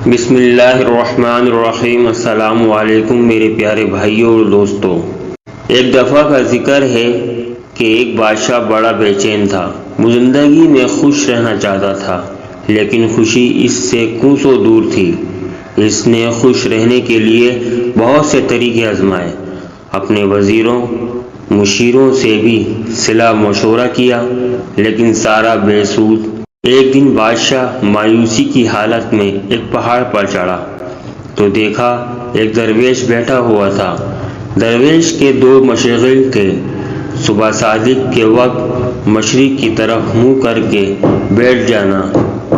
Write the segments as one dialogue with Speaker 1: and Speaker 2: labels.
Speaker 1: بسم اللہ الرحمن الرحیم۔ السلام علیکم میرے پیارے بھائیوں اور دوستوں۔ ایک دفعہ کا ذکر ہے کہ ایک بادشاہ بڑا بے چین تھا۔ وہ زندگی میں خوش رہنا چاہتا تھا، لیکن خوشی اس سے کوسوں دور تھی۔ اس نے خوش رہنے کے لیے بہت سے طریقے آزمائے، اپنے وزیروں مشیروں سے بھی صلاح مشورہ کیا، لیکن سارا بے سود۔ ایک دن بادشاہ مایوسی کی حالت میں ایک پہاڑ پر چڑھا تو دیکھا ایک درویش بیٹھا ہوا تھا۔ درویش کے دو مشاغل تھے، صبح صادق کے وقت مشرق کی طرف منہ کر کے بیٹھ جانا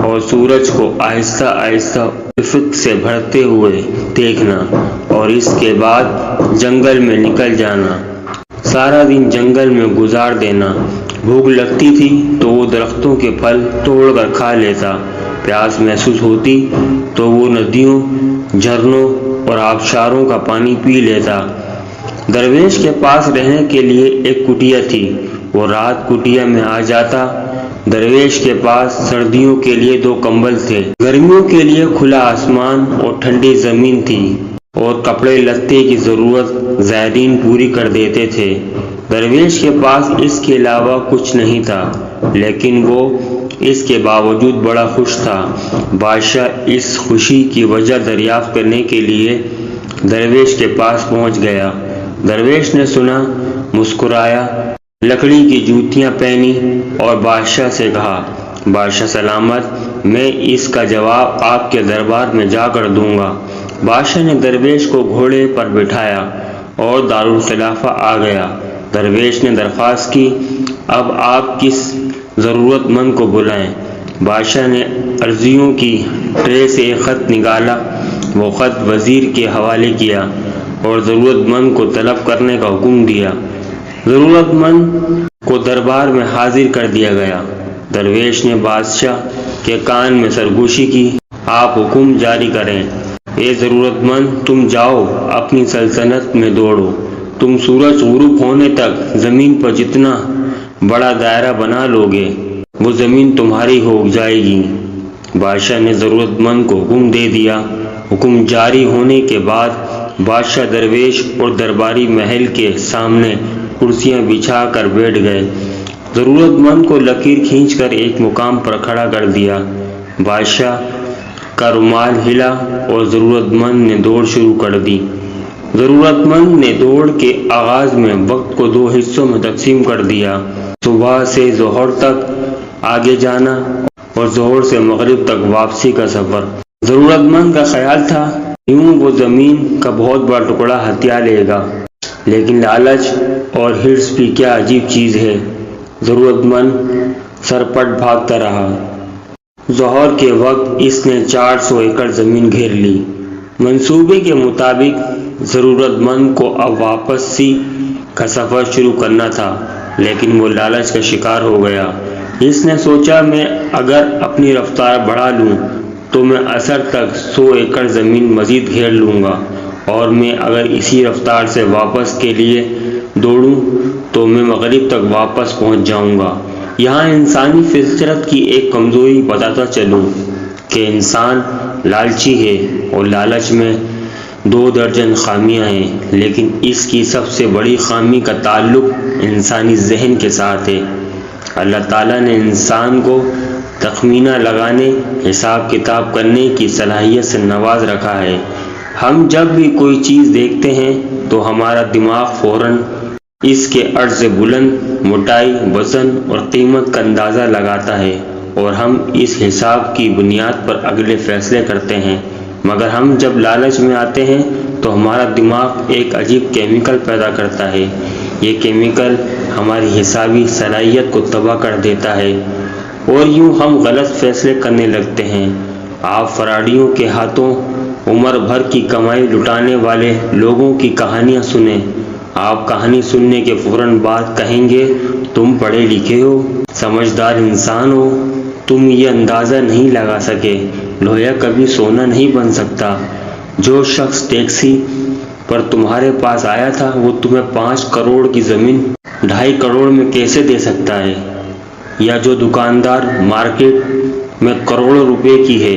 Speaker 1: اور سورج کو آہستہ آہستہ افق سے بڑھتے ہوئے دیکھنا، اور اس کے بعد جنگل میں نکل جانا، سارا دن جنگل میں گزار دینا۔ بھوک لگتی تھی تو وہ درختوں کے پھل توڑ کر کھا لیتا، پیاس محسوس ہوتی تو وہ ندیوں، جھرنوں اور آبشاروں کا پانی پی لیتا۔ درویش کے پاس رہنے کے لیے ایک کٹیا تھی، وہ رات کٹیا میں آ جاتا۔ درویش کے پاس سردیوں کے لیے 2 کمبل تھے، گرمیوں کے لیے کھلا آسمان اور ٹھنڈی زمین تھی، اور کپڑے لتے کی ضرورت زائرین پوری کر دیتے تھے۔ درویش کے پاس اس کے علاوہ کچھ نہیں تھا، لیکن وہ اس کے باوجود بڑا خوش تھا۔ بادشاہ اس خوشی کی وجہ دریافت کرنے کے لیے درویش کے پاس پہنچ گیا۔ درویش نے سنا، مسکرایا، لکڑی کی جوتیاں پہنی اور بادشاہ سے کہا، بادشاہ سلامت، میں اس کا جواب آپ کے دربار میں جا کر دوں گا۔ بادشاہ نے درویش کو گھوڑے پر بٹھایا اور دارالخلافہ آ گیا۔ درویش نے درخواست کی، اب آپ کس ضرورت مند کو بلائیں؟ بادشاہ نے عرضیوں کی ٹرے سے ایک خط نکالا، وہ خط وزیر کے حوالے کیا اور ضرورت مند کو طلب کرنے کا حکم دیا۔ ضرورت مند کو دربار میں حاضر کر دیا گیا۔ درویش نے بادشاہ کے کان میں سرگوشی کی، آپ حکم جاری کریں۔ اے ضرورت مند، تم جاؤ، اپنی سلطنت میں دوڑو، تم سورج غروب ہونے تک زمین پر جتنا بڑا دائرہ بنا لو گے، وہ زمین تمہاری ہو جائے گی۔ بادشاہ نے ضرورت مند کو حکم دے دیا۔ حکم جاری ہونے کے بعد بادشاہ درویش اور درباری محل کے سامنے کرسیاں بچھا کر بیٹھ گئے۔ ضرورت مند کو لکیر کھینچ کر ایک مقام پر کھڑا کر دیا۔ بادشاہ کا رومال ہلا اور ضرورت مند نے دوڑ شروع کر دی۔ ضرورت مند نے دوڑ کے آغاز میں وقت کو 2 حصوں میں تقسیم کر دیا، صبح سے ظہر تک آگے جانا اور ظہر سے مغرب تک واپسی کا سفر۔ ضرورت مند کا خیال تھا یوں وہ زمین کا بہت بڑا ٹکڑا ہتھیا لے گا، لیکن لالچ اور ہرس بھی کیا عجیب چیز ہے۔ ضرورت مند سرپٹ بھاگتا رہا۔ ظہر کے وقت اس نے 400 ایکڑ زمین گھیر لی۔ منصوبے کے مطابق ضرورت مند کو اب واپسی کا سفر شروع کرنا تھا، لیکن وہ لالچ کا شکار ہو گیا۔ اس نے سوچا، میں اگر اپنی رفتار بڑھا لوں تو میں عصر تک 100 ایکڑ زمین مزید گھیر لوں گا، اور میں اگر اسی رفتار سے واپس کے لیے دوڑوں تو میں مغرب تک واپس پہنچ جاؤں گا۔ یہاں انسانی فطرت کی ایک کمزوری بتاتا چلوں کہ انسان لالچی ہے، اور لالچ میں 2 درجن خامیاں ہیں، لیکن اس کی سب سے بڑی خامی کا تعلق انسانی ذہن کے ساتھ ہے۔ اللہ تعالیٰ نے انسان کو تخمینہ لگانے، حساب کتاب کرنے کی صلاحیت سے نواز رکھا ہے۔ ہم جب بھی کوئی چیز دیکھتے ہیں تو ہمارا دماغ فوراً اس کے عرض بلند، موٹائی، وزن اور قیمت کا اندازہ لگاتا ہے، اور ہم اس حساب کی بنیاد پر اگلے فیصلے کرتے ہیں۔ مگر ہم جب لالچ میں آتے ہیں تو ہمارا دماغ ایک عجیب کیمیکل پیدا کرتا ہے۔ یہ کیمیکل ہماری حسابی صلاحیت کو تباہ کر دیتا ہے، اور یوں ہم غلط فیصلے کرنے لگتے ہیں۔ آپ فراڈیوں کے ہاتھوں عمر بھر کی کمائی لٹانے والے لوگوں کی کہانیاں سنیں۔ آپ کہانی سننے کے فوراً بعد کہیں گے، تم پڑھے لکھے ہو، سمجھدار انسان ہو، تم یہ اندازہ نہیں لگا سکے، لوہیا کبھی سونا نہیں بن سکتا۔ جو شخص ٹیکسی پر تمہارے پاس آیا تھا وہ تمہیں 5 کروڑ کی زمین 2.5 کروڑ میں کیسے دے سکتا ہے؟ یا جو دکاندار مارکیٹ میں کروڑوں روپے کی ہے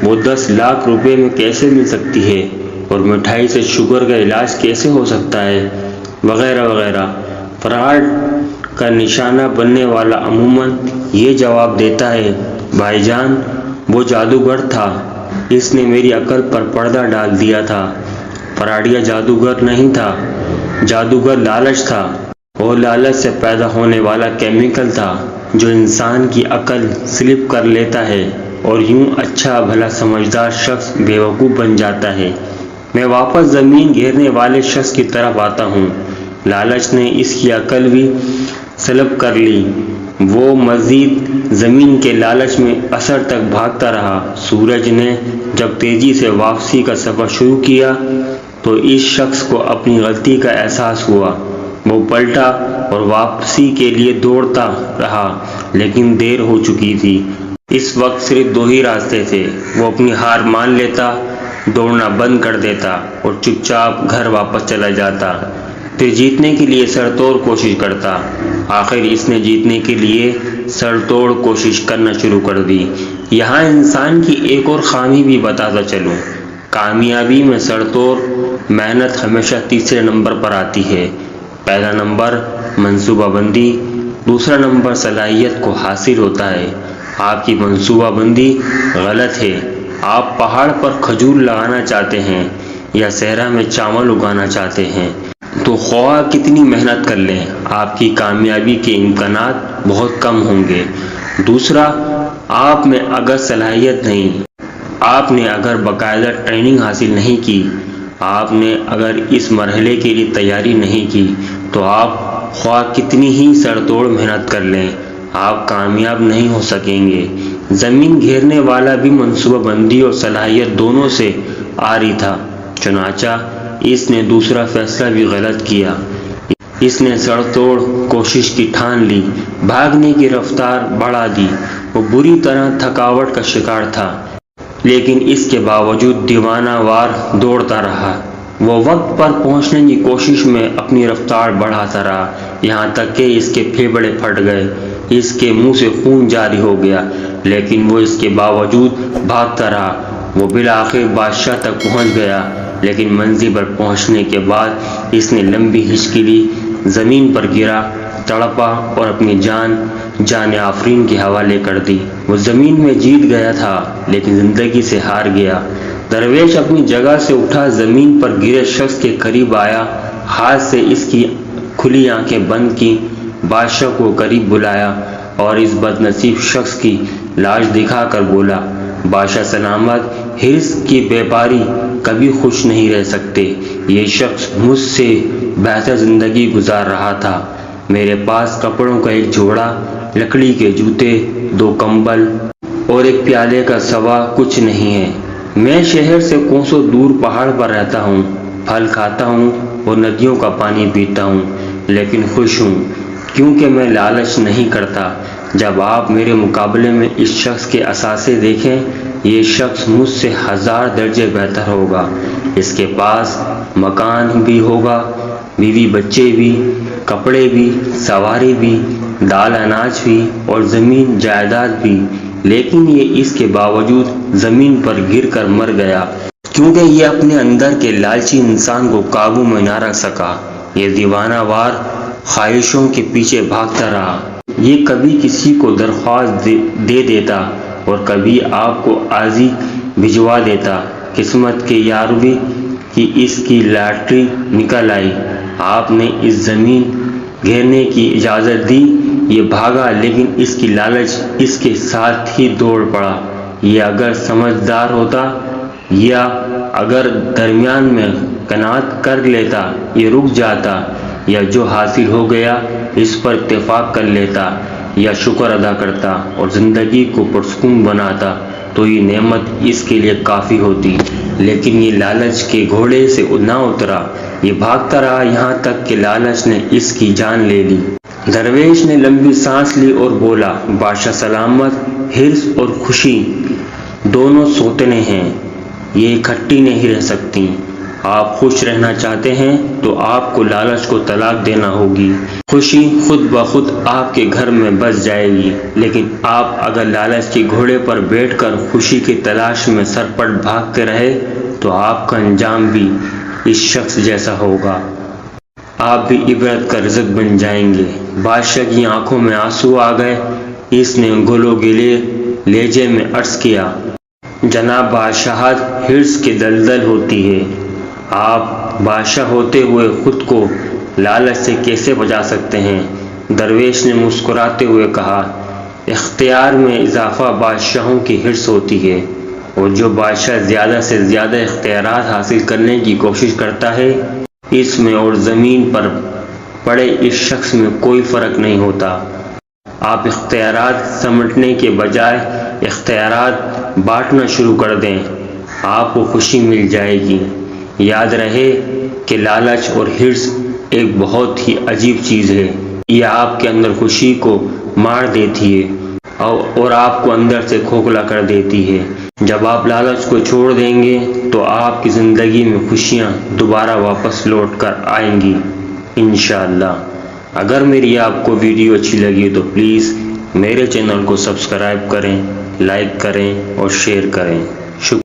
Speaker 1: وہ 10 لاکھ روپے میں کیسے مل سکتی ہے اور مٹھائی سے شوگر کا علاج کیسے ہو سکتا ہے، وغیرہ وغیرہ۔ فراڈ کا نشانہ بننے والا عموماً یہ جواب دیتا ہے، بھائی جان وہ جادوگر تھا، اس نے میری عقل پر پردہ ڈال دیا تھا۔ فراڈیا جادوگر نہیں تھا، جادوگر لالچ تھا، اور لالچ سے پیدا ہونے والا کیمیکل تھا جو انسان کی عقل سلپ کر لیتا ہے اور یوں اچھا بھلا سمجھدار شخص بیوقوف بن جاتا ہے۔ میں واپس زمین گھیرنے والے شخص کی طرف آتا ہوں۔ لالچ نے اس کی عقل بھی سلب کر لی۔ وہ مزید زمین کے لالچ میں اثر تک بھاگتا رہا۔ سورج نے جب تیزی سے واپسی کا سفر شروع کیا تو اس شخص کو اپنی غلطی کا احساس ہوا۔ وہ پلٹا اور واپسی کے لیے دوڑتا رہا، لیکن دیر ہو چکی تھی۔ اس وقت صرف 2 ہی راستے تھے۔ وہ اپنی ہار مان لیتا، دوڑنا بند کر دیتا اور چپ چاپ گھر واپس چلا جاتا، پھر جیتنے کے لیے سر توڑ کوشش کرتا۔ آخر اس نے جیتنے کے لیے سر توڑ کوشش کرنا شروع کر دی۔ یہاں انسان کی ایک اور خامی بھی بتاتا چلوں۔ کامیابی میں سر توڑ محنت ہمیشہ تیسرے نمبر پر آتی ہے۔ پہلا نمبر منصوبہ بندی، دوسرا نمبر صلاحیت کو حاصل ہوتا ہے۔ آپ کی منصوبہ بندی غلط ہے۔ آپ پہاڑ پر کھجور لگانا چاہتے ہیں یا صحرا میں چاول اگانا چاہتے ہیں تو خواہ کتنی محنت کر لیں، آپ کی کامیابی کے امکانات بہت کم ہوں گے۔ دوسرا، آپ میں اگر صلاحیت نہیں، آپ نے اگر باقاعدہ ٹریننگ حاصل نہیں کی، آپ نے اگر اس مرحلے کے لیے تیاری نہیں کی تو آپ خواہ کتنی ہی سر توڑ محنت کر لیں، آپ کامیاب نہیں ہو سکیں گے۔ زمین گھیرنے والا بھی منصوبہ بندی اور صلاحیت دونوں سے عاری تھا، چنانچہ اس نے دوسرا فیصلہ بھی غلط کیا۔ اس نے سر توڑ کوشش کی ٹھان لی، بھاگنے کی رفتار بڑھا دی۔ وہ بری طرح تھکاوٹ کا شکار تھا، لیکن اس کے باوجود دیوانہ وار دوڑتا رہا۔ وہ وقت پر پہنچنے کی کوشش میں اپنی رفتار بڑھاتا رہا، یہاں تک کہ اس کے پھیپھڑے پھٹ گئے، اس کے منہ سے خون جاری ہو گیا، لیکن وہ اس کے باوجود بھاگتا رہا۔ وہ بالآخر بادشاہ تک پہنچ گیا، لیکن منزل پر پہنچنے کے بعد اس نے لمبی ہچکی لی، زمین پر گرا، تڑپا اور اپنی جان آفرین کے حوالے کر دی۔ وہ زمین میں جیت گیا تھا، لیکن زندگی سے ہار گیا۔ درویش اپنی جگہ سے اٹھا، زمین پر گرے شخص کے قریب آیا، ہاتھ سے اس کی کھلی آنکھیں بند کی، بادشاہ کو قریب بلایا اور اس بد نصیب شخص کی لاش دکھا کر بولا، بادشاہ سلامت، حرص کی بیپاری کبھی خوش نہیں رہ سکتے۔ یہ شخص مجھ سے بہتر زندگی گزار رہا تھا۔ میرے پاس کپڑوں کا ایک جوڑا، لکڑی کے جوتے، 2 کمبل اور ایک پیالے کا سوا کچھ نہیں ہے۔ میں شہر سے کوسوں دور پہاڑ پر رہتا ہوں، پھل کھاتا ہوں اور ندیوں کا پانی پیتا ہوں، لیکن خوش ہوں کیونکہ میں لالچ نہیں کرتا۔ جب آپ میرے مقابلے میں اس شخص کے اثاثے دیکھیں، یہ شخص مجھ سے 1000 درجے بہتر ہوگا۔ اس کے پاس مکان بھی ہوگا، بیوی بچے بھی، کپڑے بھی، سواری بھی، دال اناج بھی اور زمین جائیداد بھی، لیکن یہ اس کے باوجود زمین پر گر کر مر گیا کیونکہ یہ اپنے اندر کے لالچی انسان کو قابو میں نہ رکھ سکا۔ یہ دیوانہ وار خواہشوں کے پیچھے بھاگتا رہا۔ یہ کبھی کسی کو درخواست دے دیتا اور کبھی آپ کو عاضی بھجوا دیتا۔ قسمت کے 11ویں کی اس کی لاٹری نکل آئی۔ آپ نے اس زمین گھیرنے کی اجازت دی، یہ بھاگا، لیکن اس کی لالچ اس کے ساتھ ہی دوڑ پڑا۔ یہ اگر سمجھدار ہوتا یا اگر درمیان میں قناعت کر لیتا، یہ رک جاتا یا جو حاصل ہو گیا اس پر اتفاق کر لیتا یا شکر ادا کرتا اور زندگی کو پرسکون بناتا تو یہ نعمت اس کے لیے کافی ہوتی، لیکن یہ لالچ کے گھوڑے سے نہ اترا۔ یہ بھاگتا رہا یہاں تک کہ لالچ نے اس کی جان لے لی۔ درویش نے لمبی سانس لی اور بولا، بادشاہ سلامت، حرص اور خوشی دونوں سوتنے ہیں، یہ اکٹھی نہیں رہ سکتی۔ آپ خوش رہنا چاہتے ہیں تو آپ کو لالچ کو طلاق دینا ہوگی۔ خوشی خود بخود آپ کے گھر میں بس جائے گی، لیکن آپ اگر لالچ کے گھوڑے پر بیٹھ کر خوشی کی تلاش میں سرپٹ بھاگتے رہے تو آپ کا انجام بھی اس شخص جیسا ہوگا۔ آپ بھی عبرت کا رزق بن جائیں گے۔ بادشاہ کی آنکھوں میں آنسو آ گئے۔ اس نے گلو گلے لہجے میں عرض کیا، جناب بادشاہت حرص کے دلدل ہوتی ہے۔ آپ بادشاہ ہوتے ہوئے خود کو لالچ سے کیسے بچا سکتے ہیں؟ درویش نے مسکراتے ہوئے کہا، اختیار میں اضافہ بادشاہوں کی حرص ہوتی ہے، اور جو بادشاہ زیادہ سے زیادہ اختیارات حاصل کرنے کی کوشش کرتا ہے، اس میں اور زمین پر پڑے اس شخص میں کوئی فرق نہیں ہوتا۔ آپ اختیارات سمیٹنے کے بجائے اختیارات بانٹنا شروع کر دیں، آپ کو خوشی مل جائے گی۔ یاد رہے کہ لالچ اور حرص ایک بہت ہی عجیب چیز ہے۔ یہ آپ کے اندر خوشی کو مار دیتی ہے اور آپ کو اندر سے کھوکھلا کر دیتی ہے۔ جب آپ لالچ کو چھوڑ دیں گے تو آپ کی زندگی میں خوشیاں دوبارہ واپس لوٹ کر آئیں گی انشاءاللہ۔ اگر میری آپ کو ویڈیو اچھی لگی تو پلیز میرے چینل کو سبسکرائب کریں، لائک کریں اور شیئر کریں۔ شکریہ۔